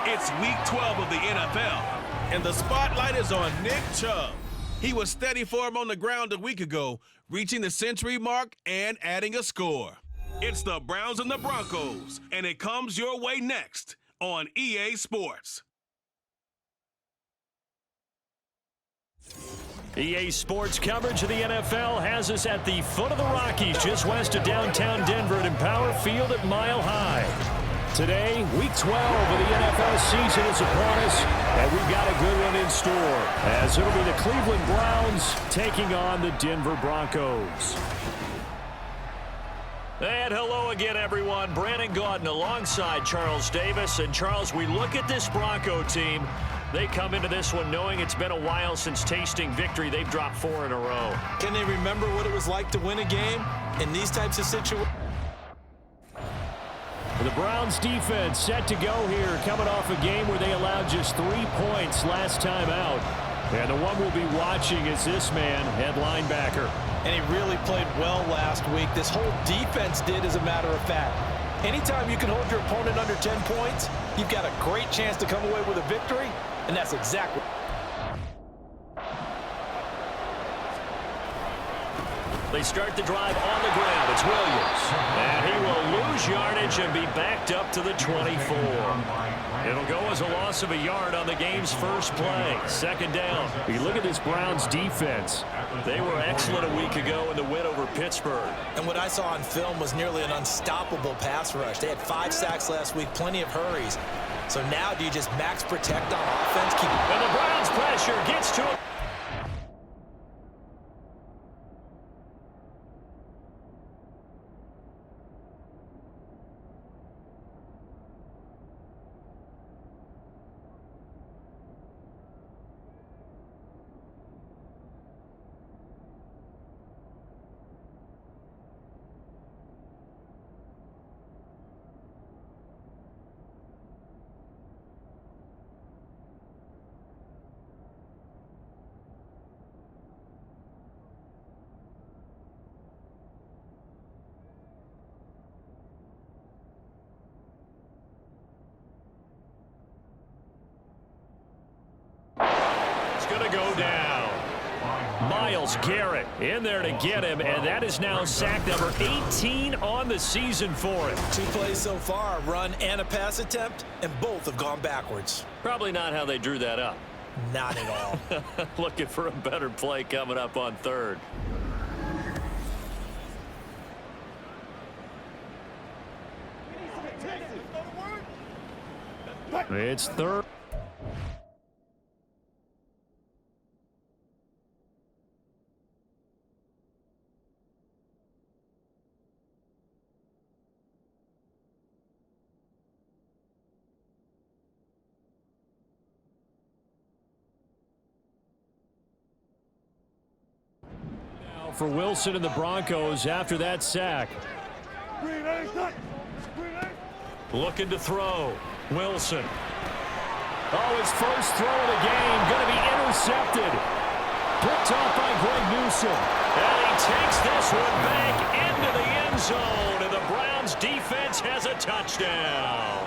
It's Week 12 of the NFL, and the spotlight is on Nick Chubb. He was steady for him on the ground a week ago, reaching the century mark and adding a score. It's the Browns and the Broncos, and it comes your way next on EA Sports. EA Sports coverage of the NFL has us at the foot of the Rockies, just west of downtown Denver at Empower Field at Mile High. Today, Week 12 of the NFL season is upon us, and we've got a good one in store, as it'll be the Cleveland Browns taking on the Denver Broncos. And hello again, everyone. Brandon Gouda alongside Charles Davis. And, Charles, we look at this Bronco team. They come into this one knowing it's been a while since tasting victory. They've dropped 4 in a row. Can they remember what it was like to win a game in these types of situations? The Browns defense set to go here, coming off a game where they allowed just 3 points last time out. And the one we'll be watching is this man at linebacker. And he really played well last week. This whole defense did, as a matter of fact. Anytime you can hold your opponent under 10 points, you've got a great chance to come away with a victory, and that's exactly. They start the drive on the ground. It's Williams. And he will lose yardage and be backed up to the 24. It'll go as a loss of a yard on the game's first play. Second down. You look at this Browns defense. They were excellent a week ago in the win over Pittsburgh. And what I saw on film was nearly an unstoppable pass rush. They had 5 sacks last week, plenty of hurries. So now do you just max protect on offense? And the Browns pressure gets to him. Going to go down. Myles Garrett in there to get him, and that is now sack number 18 on the season for him. 2 plays so far, a run and a pass attempt, and both have gone backwards. Probably not how they drew that up. Not at all. Looking for a better play coming up on third. It's third. For Wilson and the Broncos after that sack. Looking to throw. Wilson. Oh, his first throw of the game going to be intercepted. Picked off by Greg Newsome. And he takes this one back into the end zone. And the Browns defense has a touchdown.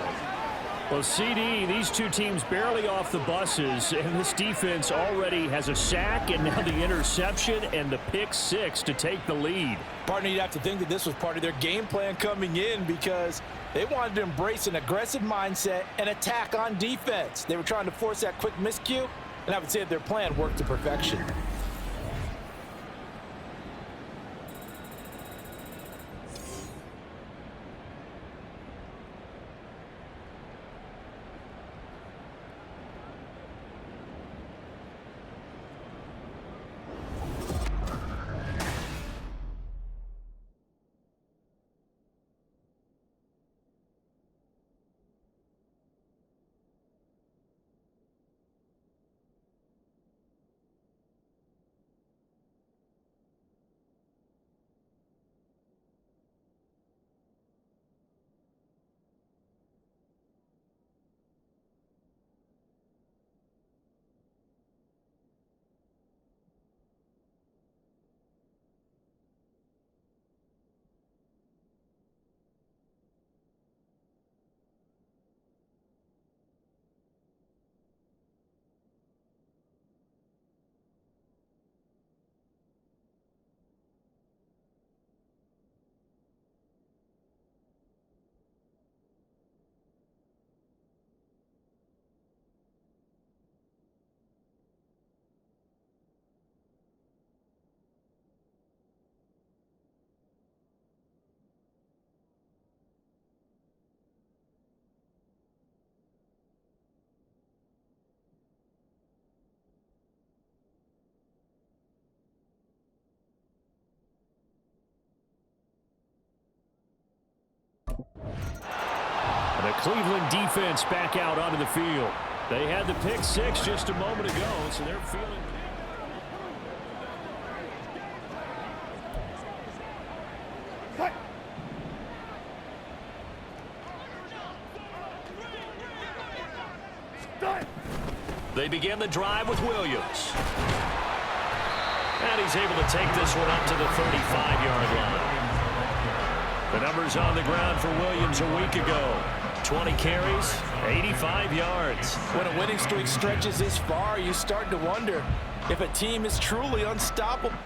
Well, CD, these two teams barely off the buses, and this defense already has a sack and now the interception and the pick 6 to take the lead. Partner, you'd have to think that this was part of their game plan coming in because they wanted to embrace an aggressive mindset and attack on defense. They were trying to force that quick miscue, and I would say that their plan worked to perfection. The Cleveland defense back out onto the field. They had the pick six just a moment ago, so they're feeling... They begin the drive with Williams. And he's able to take this one up to the 35-yard line. The numbers on the ground for Williams a week ago. 20 carries, 85 yards. When a winning streak stretches this far, you start to wonder if a team is truly unstoppable.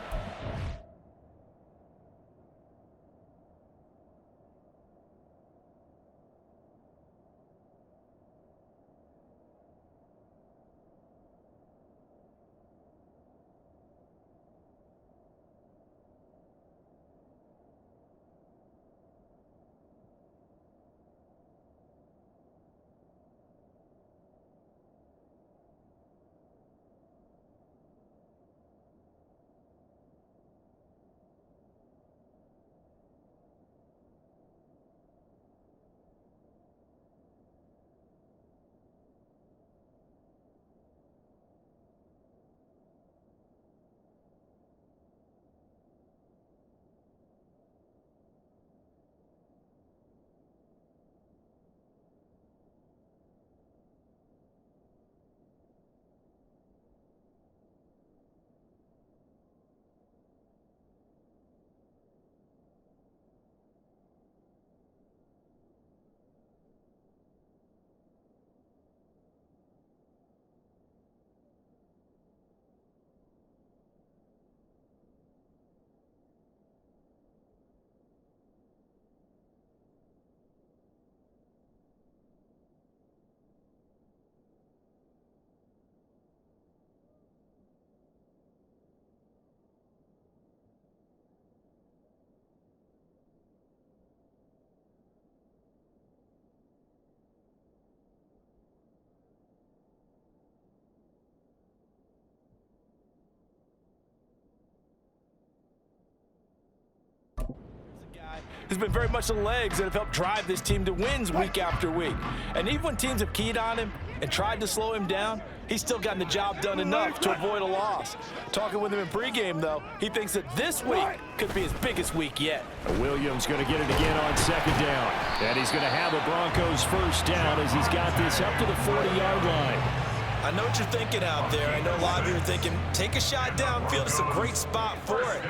Has been very much the legs that have helped drive this team to wins week after week. And even when teams have keyed on him and tried to slow him down, he's still gotten the job done enough to avoid a loss. Talking with him in pregame, though, he thinks that this week could be his biggest week yet. Williams going to get it again on second down. And he's going to have a Broncos first down as he's got this up to the 40-yard line. I know what you're thinking out there. I know a lot of you are thinking, take a shot downfield. It's a great spot for it.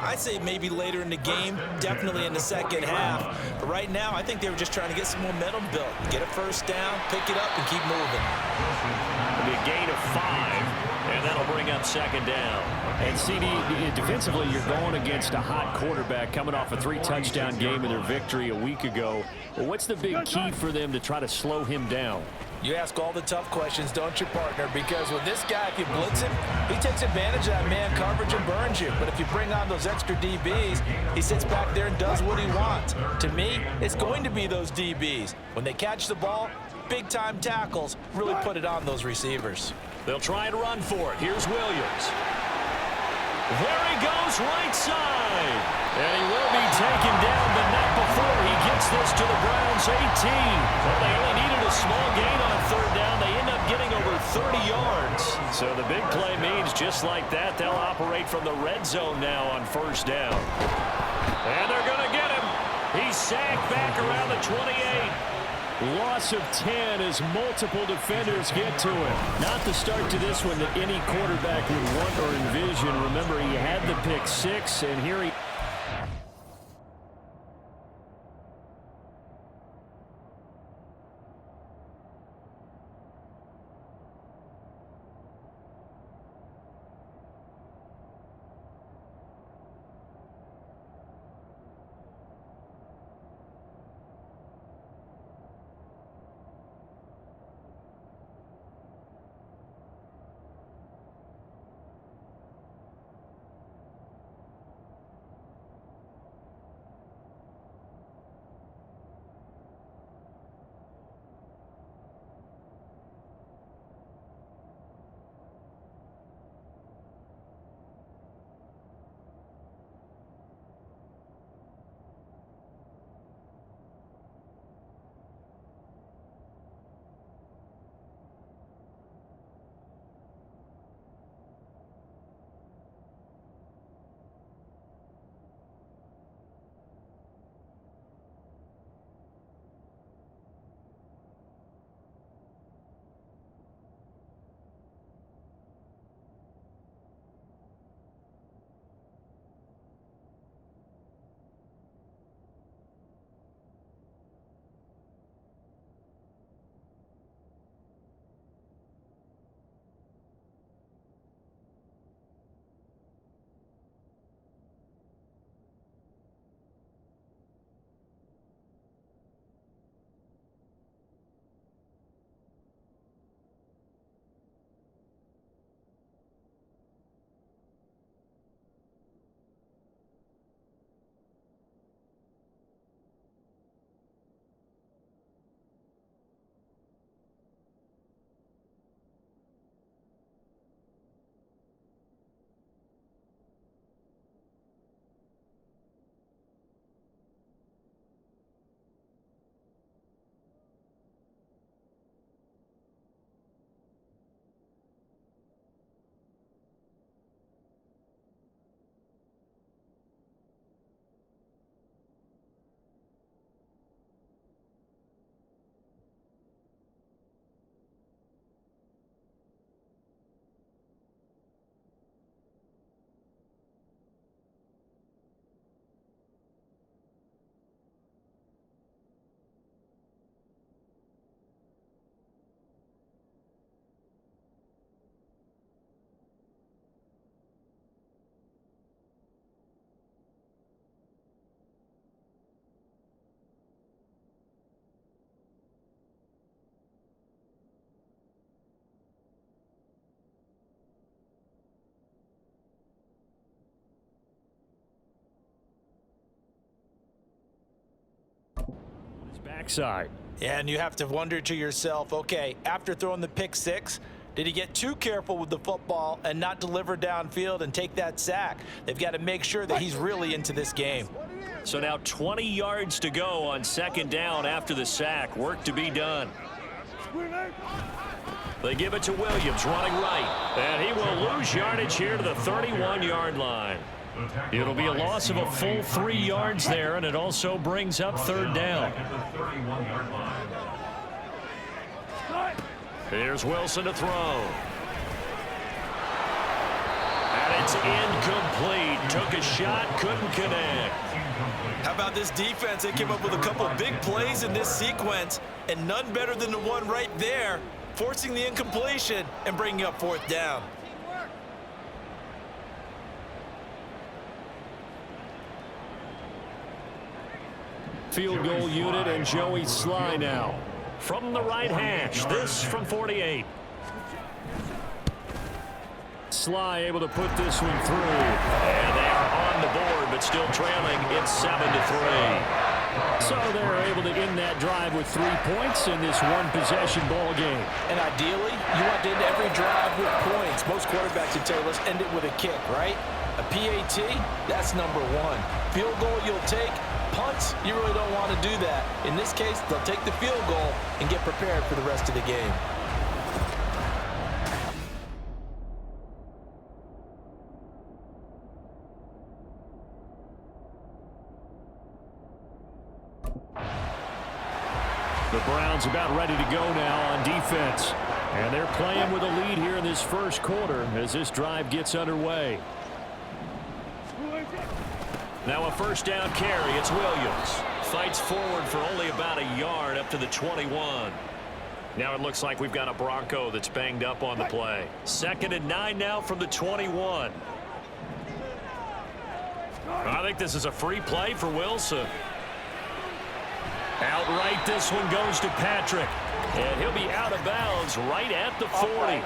I'd say maybe later in the game, definitely in the second half. But right now, I think they were just trying to get some momentum built. Get a first down, pick it up, and keep moving. It'll be a gain of 5, and that'll bring up second down. And CD, defensively, you're going against a hot quarterback coming off a 3-touchdown game in their victory a week ago. Well, what's the big key for them to try to slow him down? You ask all the tough questions, don't you, partner? Because with this guy, if you blitz him, he takes advantage of that man coverage and burns you. But if you bring on those extra DBs, he sits back there and does what he wants. To me, it's going to be those DBs. When they catch the ball, big-time tackles really put it on those receivers. They'll try and run for it. Here's Williams. There he goes, right side. And he will be taken down, but not before he gets this to the Browns' 18. Well, they only needed a small gain on third down. They end up getting over 30 yards. So the big play means just like that, they'll operate from the red zone now on first down. And they're going to get him. He's sacked back around the 28. Loss of 10 as multiple defenders get to him. Not the start to this one that any quarterback would want or envision. Remember, he had the pick 6, and here he... backside. Yeah, and you have to wonder to yourself, okay, after throwing the pick six, did he get too careful with the football and not deliver downfield and take that sack? They've got to make sure that he's really into this game. So now 20 yards to go on second down after the sack. Work to be done. They give it to Williams, running right. And he will lose yardage here to the 31-yard line. It'll be a loss of a full 3 yards there, and it also brings up third down. Here's Wilson to throw. And it's incomplete. Took a shot, couldn't connect. How about this defense? They came up with a couple big plays in this sequence, and none better than the one right there, forcing the incompletion and bringing up fourth down. Field goal unit and Joey Sly now. From the right hash, this from 48. Sly able to put this one through. And they are on the board, but still trailing. It's 7-3. So they're able to end that drive with 3 points in this one-possession ball game. And ideally, you want to end every drive with points. Most quarterbacks would tell you, let's end it with a kick, right? A PAT, that's number one. Field goal you'll take. Punts, you really don't want to do that. In this case, they'll take the field goal and get prepared for the rest of the game. The Browns about ready to go now on defense. And they're playing with a lead here in this first quarter as this drive gets underway. Now a first down carry. It's Williams. Fights forward for only about a yard up to the 21. Now it looks like we've got a Bronco that's banged up on the play. 2nd and 9 now from the 21. I think this is a free play for Wilson. Outright, this one goes to Patrick. And he'll be out of bounds right at the 40.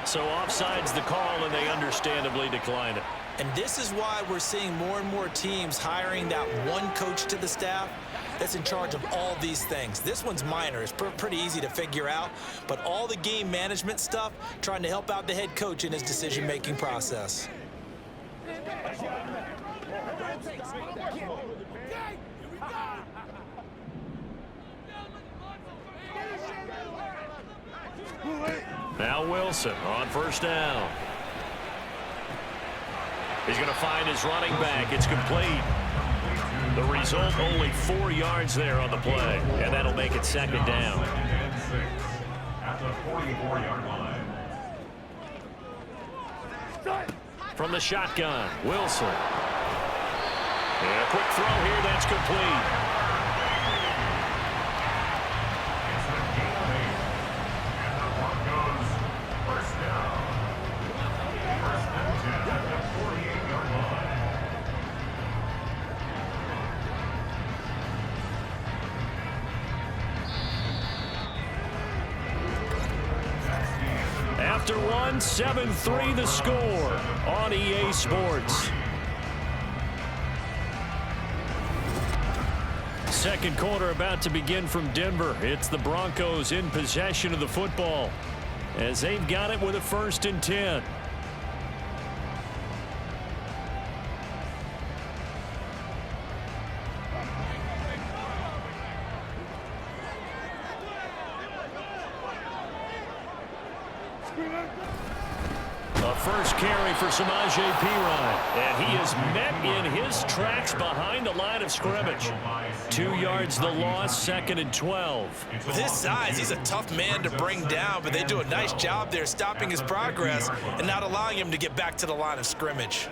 So offside's the call, and they understandably decline it. And this is why we're seeing more and more teams hiring that one coach to the staff that's in charge of all these things. This one's minor. It's pretty easy to figure out. But all the game management stuff, trying to help out the head coach in his decision-making process. Now Wilson on first down. He's going to find his running back. It's complete. The result, only 4 yards there on the play, and that'll make it second down. At the 44-yard line. From the shotgun, Wilson. And a quick throw here, that's complete. After one, 7-3 the score on EA Sports. Second quarter about to begin from Denver. It's the Broncos in possession of the football as they've got it with a 1st and 10. A first carry for Samaje Perine, and he is met in his tracks behind the line of scrimmage. 2 yards the loss, 2nd and 12. With his size, he's a tough man to bring down, but they do a nice job there stopping his progress and not allowing him to get back to the line of scrimmage.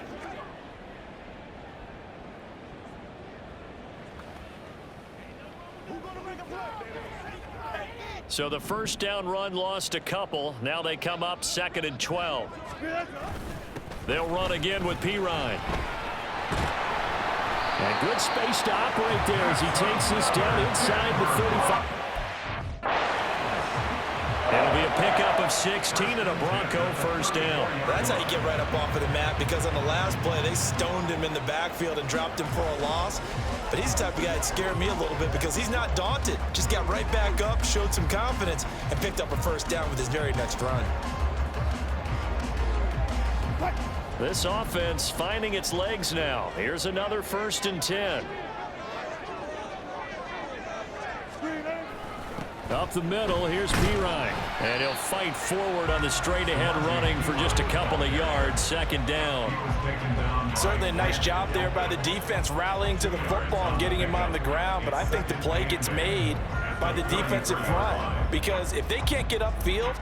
So the first down run lost a couple. Now they come up 2nd and 12. They'll run again with Perine. And good space to operate there as he takes this down inside the 35. It'll be a pickup of of 16 and a Bronco first down. That's how you get right up off of the mat, because on the last play, they stoned him in the backfield and dropped him for a loss. But he's the type of guy that scared me a little bit because he's not daunted. Just got right back up, showed some confidence, and picked up a first down with his very next run. This offense finding its legs now. Here's another 1st and 10. Up the middle, here's Pirine. And he'll fight forward on the straight-ahead running for just a couple of yards. 2nd down. Certainly a nice job there by the defense, rallying to the football and getting him on the ground. But I think the play gets made by the defensive front, because if they can't get upfield,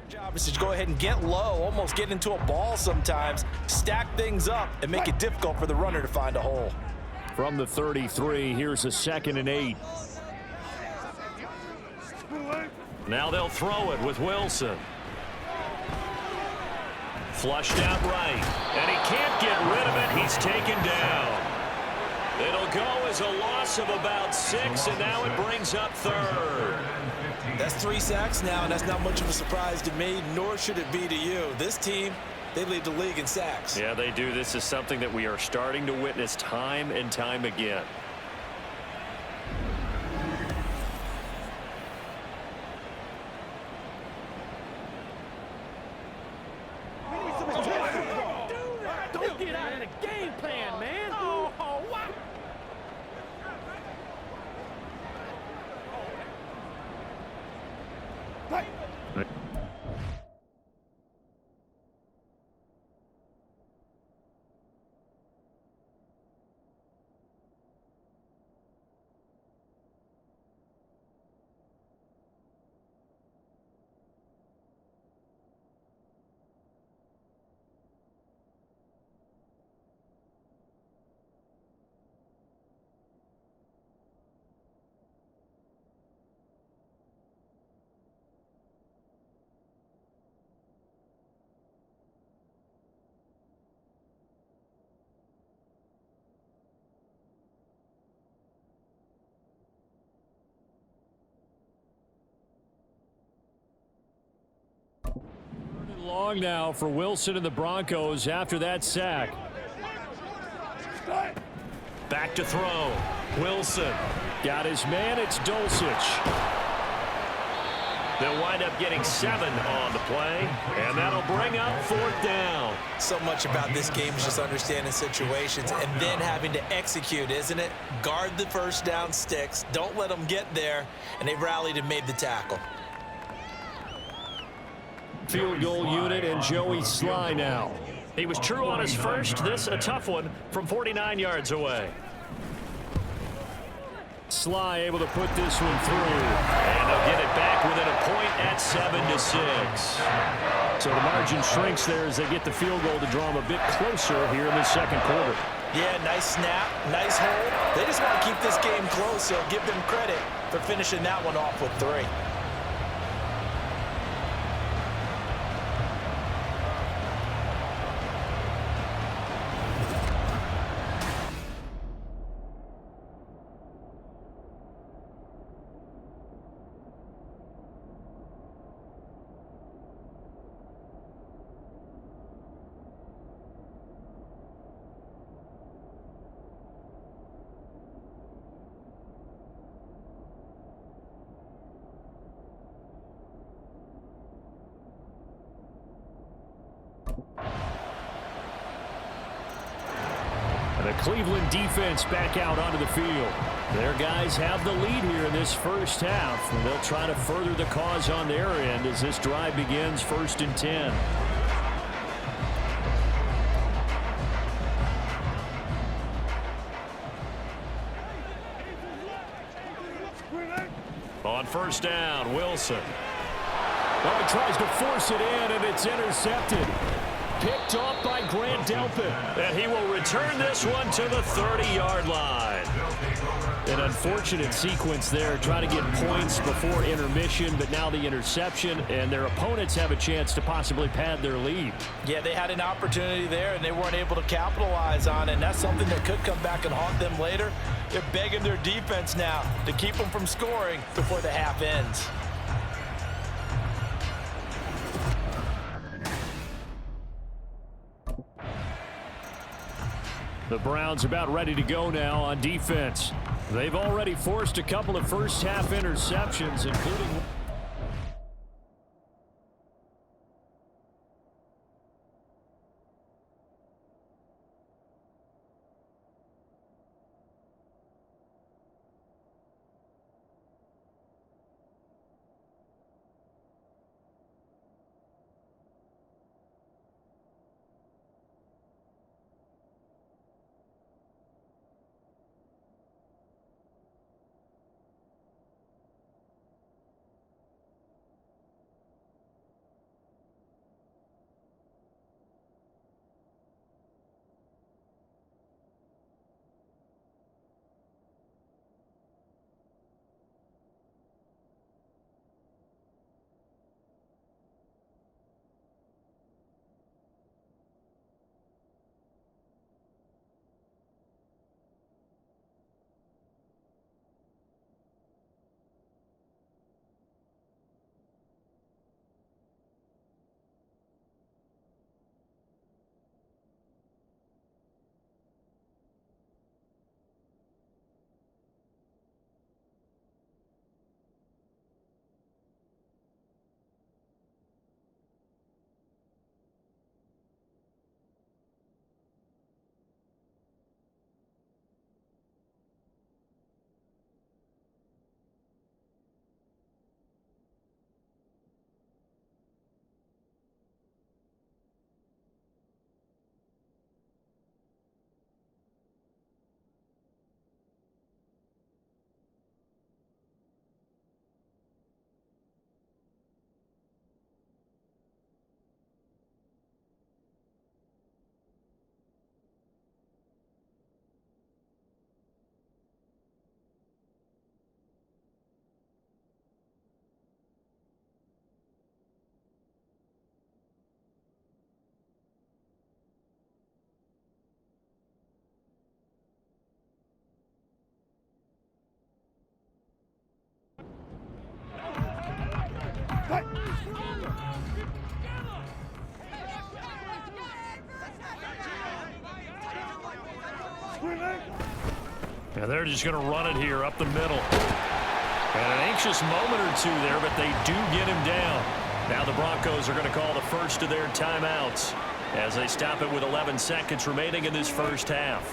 job is to go ahead and get low, almost get into a ball sometimes, stack things up, and make it difficult for the runner to find a hole. From the 33, here's a 2nd and 8. Now they'll throw it with Wilson. Flushed out right, and he can't get rid of it. He's taken down. It'll go as a loss of about 6, and now it brings up 3rd. That's 3 sacks now, and that's not much of a surprise to me, nor should it be to you. This team, they lead the league in sacks. Yeah, they do. This is something that we are starting to witness time and time again. Don't get out of the game plan, man. Oh, wow. Long now for Wilson and the Broncos after that sack. Back to throw. Wilson got his man. It's Dulcich. They'll wind up getting 7 on the play, and that'll bring up 4th down. So much about this game is just understanding situations and then having to execute, isn't it? Guard the first down sticks. Don't let them get there, and they rallied and made the tackle. Field goal unit and Joey Sly now. He was true on his first. This a tough one from 49 yards away. Sly able to put this one through. And they'll get it back within a point at 7-6. So the margin shrinks there as they get the field goal to draw them a bit closer here in the 2nd quarter. Yeah, nice snap, nice hold. They just want to keep this game close, so give them credit for finishing that one off with 3. The Cleveland defense back out onto the field. Their guys have the lead here in this first half, and they'll try to further the cause on their end as this drive begins. 1st and 10. On 1st down, Wilson. Oh, he tries to force it in, and it's intercepted. Picked off by Grant Delpit. And he will return this one to the 30-yard line. An unfortunate sequence there, trying to get points before intermission, but now the interception, and their opponents have a chance to possibly pad their lead. Yeah, they had an opportunity there, and they weren't able to capitalize on it, and that's something that could come back and haunt them later. They're begging their defense now to keep them from scoring before the half ends. The Browns about ready to go now on defense. They've already forced a couple of first-half interceptions, including... And they're just going to run it here up the middle. And an anxious moment or two there, but they do get him down. Now the Broncos are going to call the first of their timeouts as they stop it with 11 seconds remaining in this first half.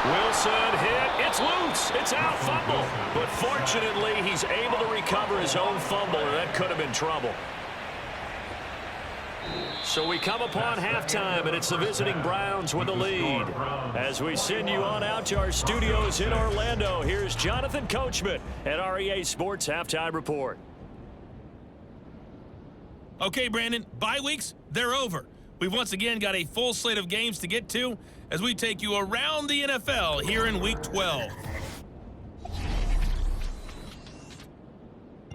Wilson hit. It's loose. It's out. Fumble. But fortunately, he's able to recover his own fumble, or that could have been trouble. So we come upon halftime, and it's the visiting Browns with the lead. As we send you on out to our studios in Orlando, here's Jonathan Coachman at REA Sports Halftime Report. Okay, Brandon, bye weeks, they're over. We've once again got a full slate of games to get to as we take you around the NFL here in Week 12.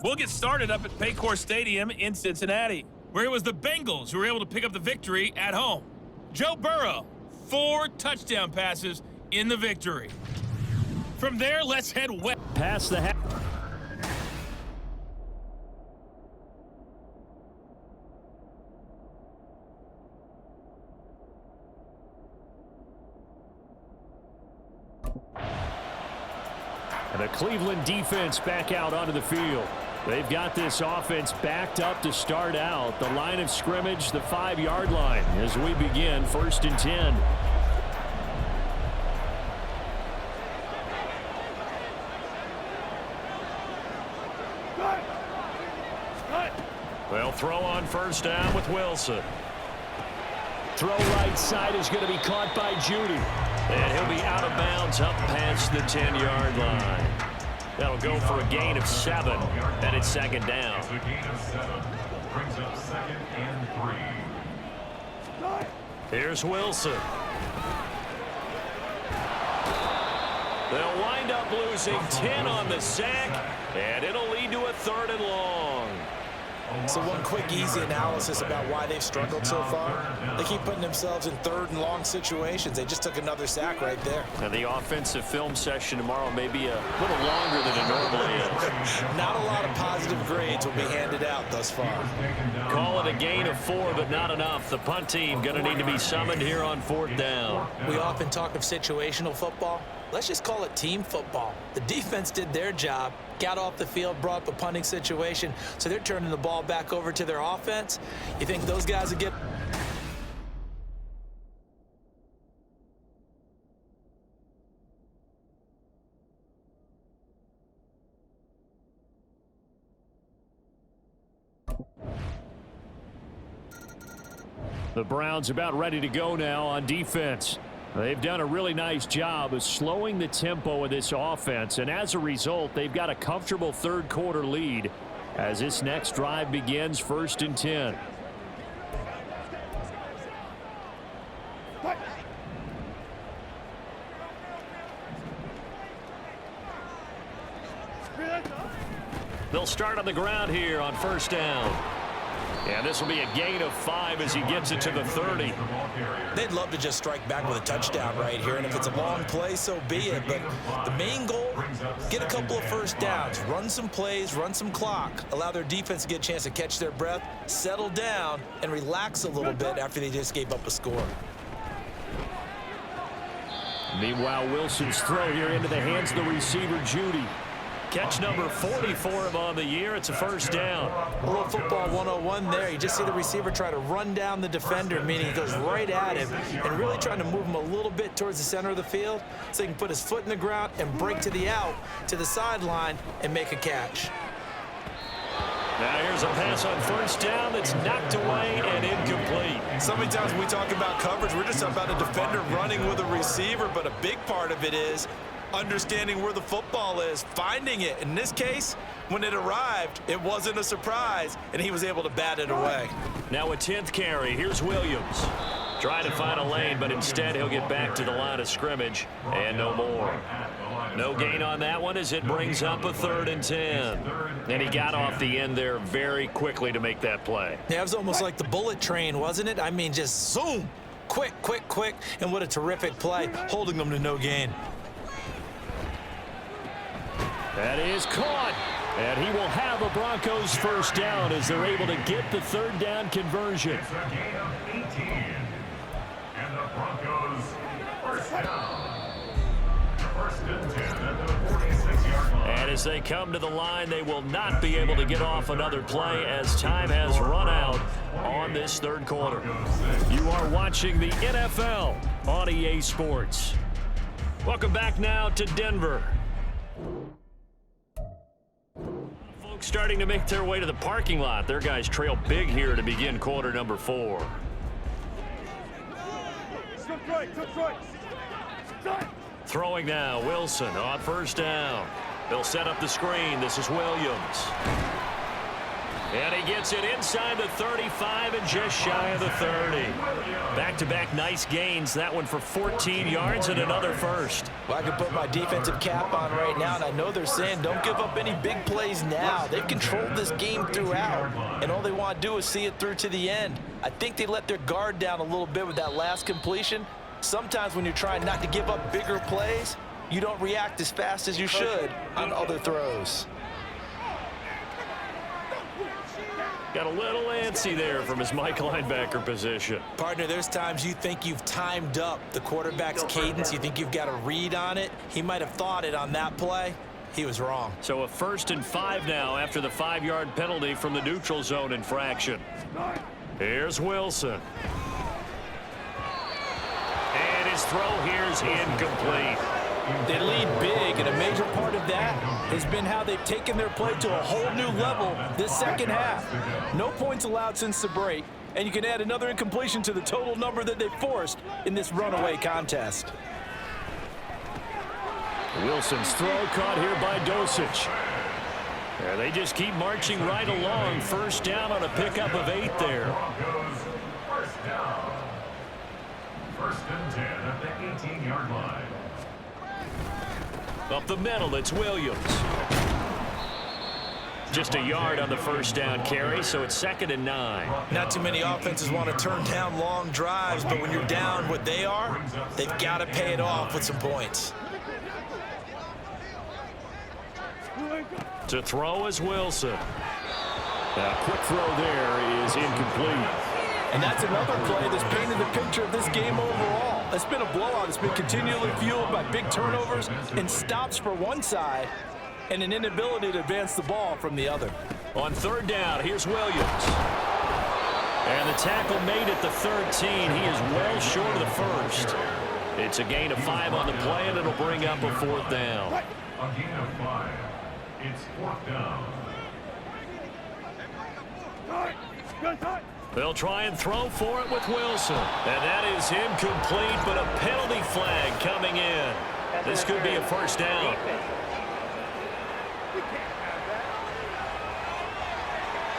We'll get started up at Paycor Stadium in Cincinnati, where it was the Bengals who were able to pick up the victory at home. Joe Burrow, 4 touchdown passes in the victory. From there, let's head west. Past the half. And the Cleveland defense back out onto the field. They've got this offense backed up to start out. The line of scrimmage, the 5-yard line, as we begin 1st and 10. They'll throw on 1st down with Wilson. Throw right side is going to be caught by Judy. And he'll be out of bounds up past the 10-yard line. That'll go for a gain of 7. And it's 2nd down. It's a gain of 7. Brings up 2nd and 3. Here's Wilson. They'll wind up losing 10 on the sack, and it'll lead to a 3rd and long. So one quick, easy analysis about why they've struggled so far. They keep putting themselves in 3rd and long situations. They just took another sack right there. And the offensive film session tomorrow may be a little longer than it normally is. Not a lot of positive grades will be handed out thus far. Call it a gain of 4, but not enough. The punt team going to need to be summoned here on 4th down. We often talk of situational football. Let's just call it team football. The defense did their job, got off the field, brought up a punting situation, so they're turning the ball back over to their offense. You think those guys will get... The Browns about ready to go now on defense. They've done a really nice job of slowing the tempo of this offense, and as a result, they've got a comfortable 3rd quarter lead as this next drive begins, 1st and 10. They'll start on the ground here on 1st down. And this will be a gain of 5 as he gets it to the 30. They'd love to just strike back with a touchdown right here, and if it's a long play, so be it. But the main goal, get a couple of 1st downs, run some plays, run some clock, allow their defense to get a chance to catch their breath, settle down, and relax a little bit after they just gave up a score. Meanwhile, Wilson's throw here into the hands of the receiver, Judy. Catch number 44 of on the year. It's a 1st down. A little football 101 there. You just see the receiver try to run down the defender, meaning he goes right at him and really trying to move him a little bit towards the center of the field so he can put his foot in the ground and break to the out, to the sideline, and make a catch. Now here's a pass on 1st down that's knocked away and incomplete. So many times when we talk about coverage, we're just about a defender running with a receiver, but a big part of it is understanding where the football is, finding it. In this case, when it arrived, it wasn't a surprise, and he was able to bat it away. Now a 10th carry. Here's Williams. Trying to find a lane, but instead he'll get back to the line of scrimmage, and no more. No gain on that one as it brings up a 3rd and 10. And he got off the end there very quickly to make that play. Yeah, it was almost like the bullet train, wasn't it? I mean, just zoom, quick, quick, quick, and what a terrific play, holding them to no gain. That is caught, and he will have a Broncos 1st down as they're able to get the 3rd down conversion. It's a gain of 18. And the Broncos 1st down. 1st and 10 at the 46-yard line. And as they come to the line, they will not be able to get off another play as time has run out on this 3rd quarter. You are watching the NFL on EA Sports. Welcome back now to Denver. Folks starting to make their way to the parking lot. Their guys trail big here to begin quarter number 4. Throwing now, Wilson on 1st down. They'll set up the screen. This is Williams. And he gets it inside the 35 and just shy of the 30. Back-to-back nice gains. That one for 14 yards and another 1st. Well, I can put my defensive cap on right now, and I know they're saying don't give up any big plays now. They've controlled this game throughout, and all they want to do is see it through to the end. I think they let their guard down a little bit with that last completion. Sometimes when you're trying not to give up bigger plays, you don't react as fast as you should on other throws. Got a little antsy there from his Mike linebacker position. Partner, there's times you think you've timed up the quarterback's cadence. You think you've got a read on it. He might have thought it on that play. He was wrong. So a 1st and 5 now after the 5-yard penalty from the neutral zone infraction. Here's Wilson. And his throw here is incomplete. They lead big, and a major part of that has been how they've taken their play to a whole new level this 2nd half. No points allowed since the break, and you can add another incompletion to the total number that they forced in this runaway contest. Wilson's throw caught here by Dosich. Yeah, they just keep marching right along. 1st down on a pickup of 8 there. Broncos 1st down. 1st and 10 at the 18-yard line. Up the middle, it's Williams. Just a yard on the first down carry, so it's 2nd and 9. Not too many offenses want to turn down long drives, but when you're down what they are, they've got to pay it off with some points. To throw is Wilson. A quick throw there is incomplete. And that's another play that's painted the picture of this game overall. It's been a blowout. It's been continually fueled by big turnovers and stops for one side and an inability to advance the ball from the other. On 3rd down, here's Williams. And the tackle made at the 13. He is well short of the first. It's a gain of 5 on the play, and it'll bring up a 4th down. A gain of 5. It's 4th down. They'll try and throw for it with Wilson. And that is incomplete, but a penalty flag coming in. This could be a 1st down.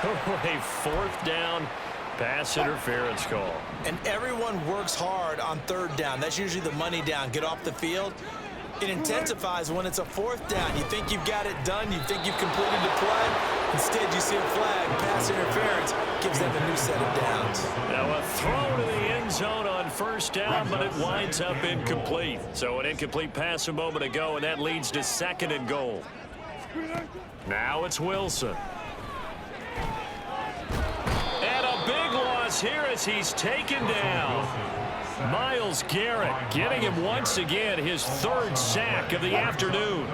A 4th down pass interference call. And everyone works hard on 3rd down. That's usually the money down. Get off the field. It intensifies when it's a 4th down. You think you've got it done. You think you've completed the play. Instead, you see a flag. Pass interference gives them a new set of downs. Now a throw to the end zone on 1st down, but it winds up incomplete. So an incomplete pass a moment ago, and that leads to 2nd and goal. Now it's Wilson. And a big loss here as he's taken down. Myles Garrett getting him once again his 3rd sack of the afternoon.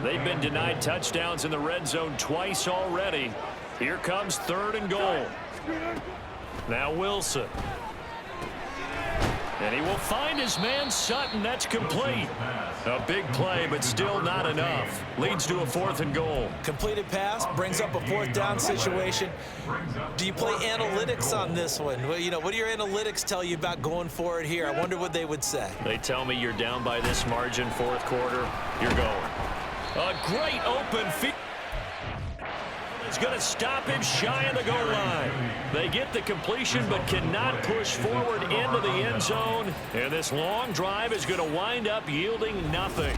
They've been denied touchdowns in the red zone twice already. Here comes 3rd and goal. Now Wilson. And he will find his man Sutton. That's complete. A big play, but still not enough. Leads to a 4th and goal. Completed pass brings up a 4th down situation. Do you play analytics on this one? Well, what do your analytics tell you about going for it here? I wonder what they would say. They tell me you're down by this margin, 4th quarter. You're going. A great open field. It's going to stop him shy of the goal line. They get the completion but cannot push forward into the end zone. And this long drive is going to wind up yielding nothing.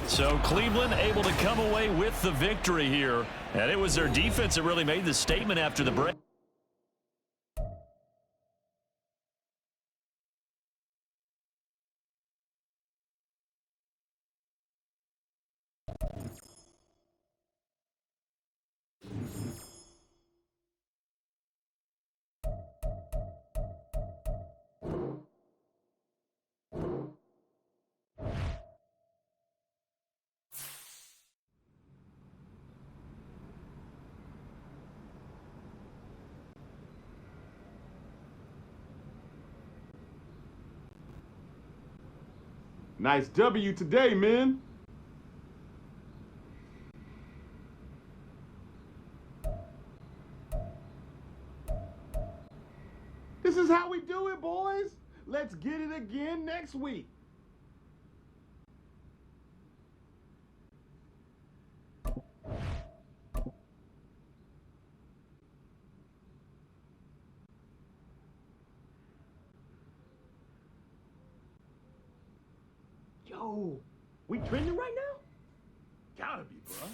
So Cleveland able to come away with the victory here. And it was their defense that really made the statement after the break. Nice W today, man. This is how we do it, boys. Let's get it again next week. Yo, we trending right now? Gotta be, bro.